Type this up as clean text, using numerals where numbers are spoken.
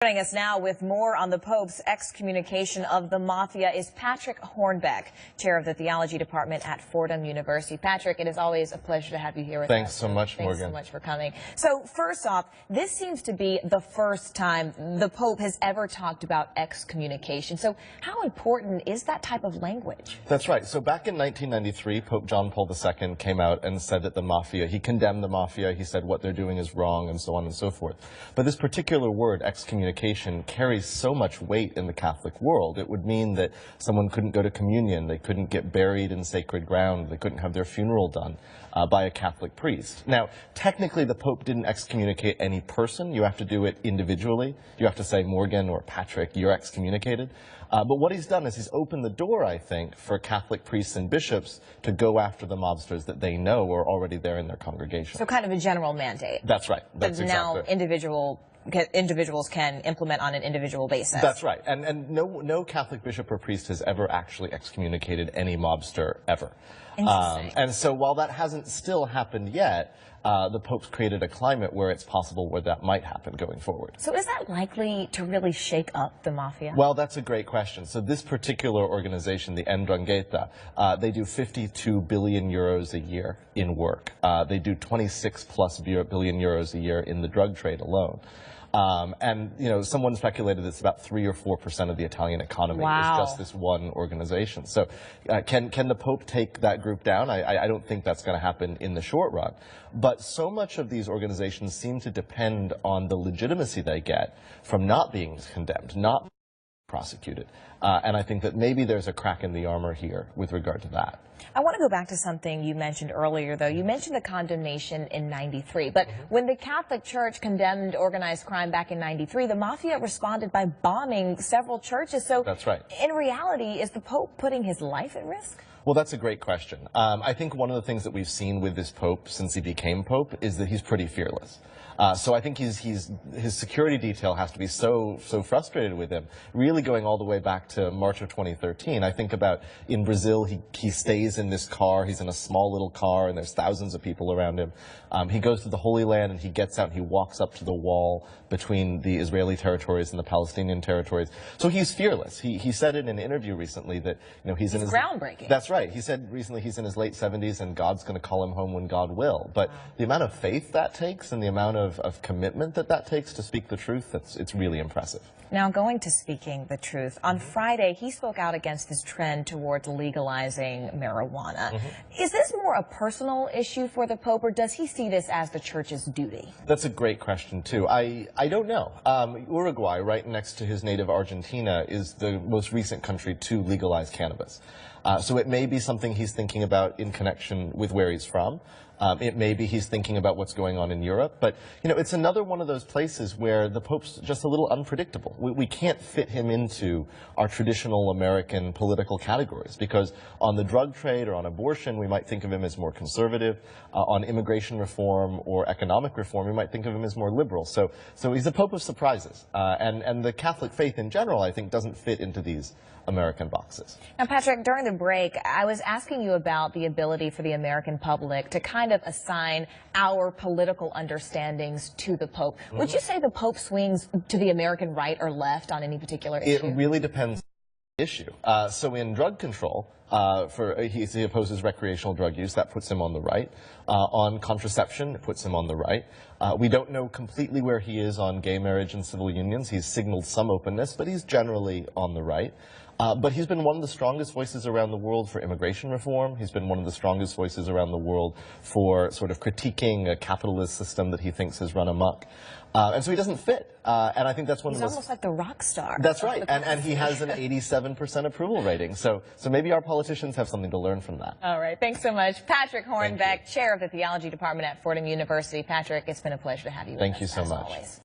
Joining us now with more on the Pope's excommunication of the Mafia is Patrick Hornbeck, chair of the theology department at Fordham University. Patrick, it is always a pleasure to have you here with us. Thanks so much, Morgan. Thanks so much for coming. So first off, this seems to be the first time the Pope has ever talked about excommunication. So how important is that type of language? That's right. So back in 1993, Pope John Paul II came out and said that the Mafia, he condemned the Mafia, he said what they're doing is wrong, and so on and so forth. But this particular word, excommunication, carries so much weight in the Catholic world. It would mean that someone couldn't go to communion, they couldn't get buried in sacred ground, they couldn't have their funeral done by a Catholic priest. Now, technically the Pope didn't excommunicate any person. You have to do it individually. You have to say, Morgan or Patrick, you're excommunicated. But what he's done is he's opened the door, I think, for Catholic priests and bishops to go after the mobsters that they know are already there in their congregation. So kind of a general mandate. That's right. That's exactly. Now individuals can implement on an individual basis. That's right. And no Catholic bishop or priest has ever actually excommunicated any mobster ever. Interesting. And so while that hasn't still happened yet, the Pope's created a climate where it's possible where that might happen going forward. So is that likely to really shake up the Mafia? Well, that's a great question. So this particular organization, the 'Ndrangheta, they do 52 billion euros a year in work. They do 26+ billion euros a year in the drug trade alone. And, you know, someone speculated it's about 3 or 4% of the Italian economy is just this one organization. So can the Pope take that group down? I don't think that's going to happen in the short run. But so much of these organizations seem to depend on the legitimacy they get from not being condemned, not prosecuted. And I think that maybe there's a crack in the armor here with regard to that. I want to go back to something you mentioned earlier, though. You mentioned the condemnation in '93. But when the Catholic Church condemned organized crime back in '93, the Mafia responded by bombing several churches. So that's right. In reality, is the Pope putting his life at risk? Well, that's a great question. I think one of the things that we've seen with this Pope since he became Pope is that he's pretty fearless. So I think his security detail has to be so frustrated with him, really going all the way back to March of 2013. I think about in Brazil, he stays in this car, he's in a small little car, and there's thousands of people around him. He goes to the Holy Land and he gets out and he walks up to the wall between the Israeli territories and the Palestinian territories. So he's fearless. He said in an interview recently that, you know, he's in his groundbreaking. That's right. He said recently he's in his late 70s and God's going to call him home when God will. But the amount of faith that takes and the amount of commitment that takes to speak the truth, it's really impressive. Now, going to speaking the truth, on Friday he spoke out against this trend towards legalizing marijuana. Is this more a personal issue for the Pope, or does he see this as the Church's duty? That's a great question, too. I don't know. Uruguay, right next to his native Argentina, is the most recent country to legalize cannabis. So it may be something he's thinking about in connection with where he's from. It may be he's thinking about what's going on in Europe. But, you know, it's another one of those places where the Pope's just a little unpredictable. We can't fit him into our traditional American political categories, because on the drug trade or on abortion, we might think of him as more conservative. On immigration reform or economic reform, we might think of him as more liberal. So he's a Pope of surprises. And the Catholic faith in general, I think, doesn't fit into these American boxes. Now, Patrick, during the break, I was asking you about the ability for the American public to kind of assign our political understandings to the Pope. Would you say the Pope swings to the American right or left on any particular issue? It really depends on the issue. So in drug control, he opposes recreational drug use. That puts him on the right. On contraception, it puts him on the right. We don't know completely where he is on gay marriage and civil unions. He's signaled some openness, but he's generally on the right. But he's been one of the strongest voices around the world for immigration reform. He's been one of the strongest voices around the world for sort of critiquing a capitalist system that he thinks has run amok. And so he doesn't fit. And I think that's one of the most... He's almost like the rock star. That's right. And he has an 87% approval rating. So maybe our politicians have something to learn from that. All right. Thanks so much. Patrick Hornbeck, chair of the theology department at Fordham University. Patrick, it's been a pleasure to have you with us. Thank you so much. Always.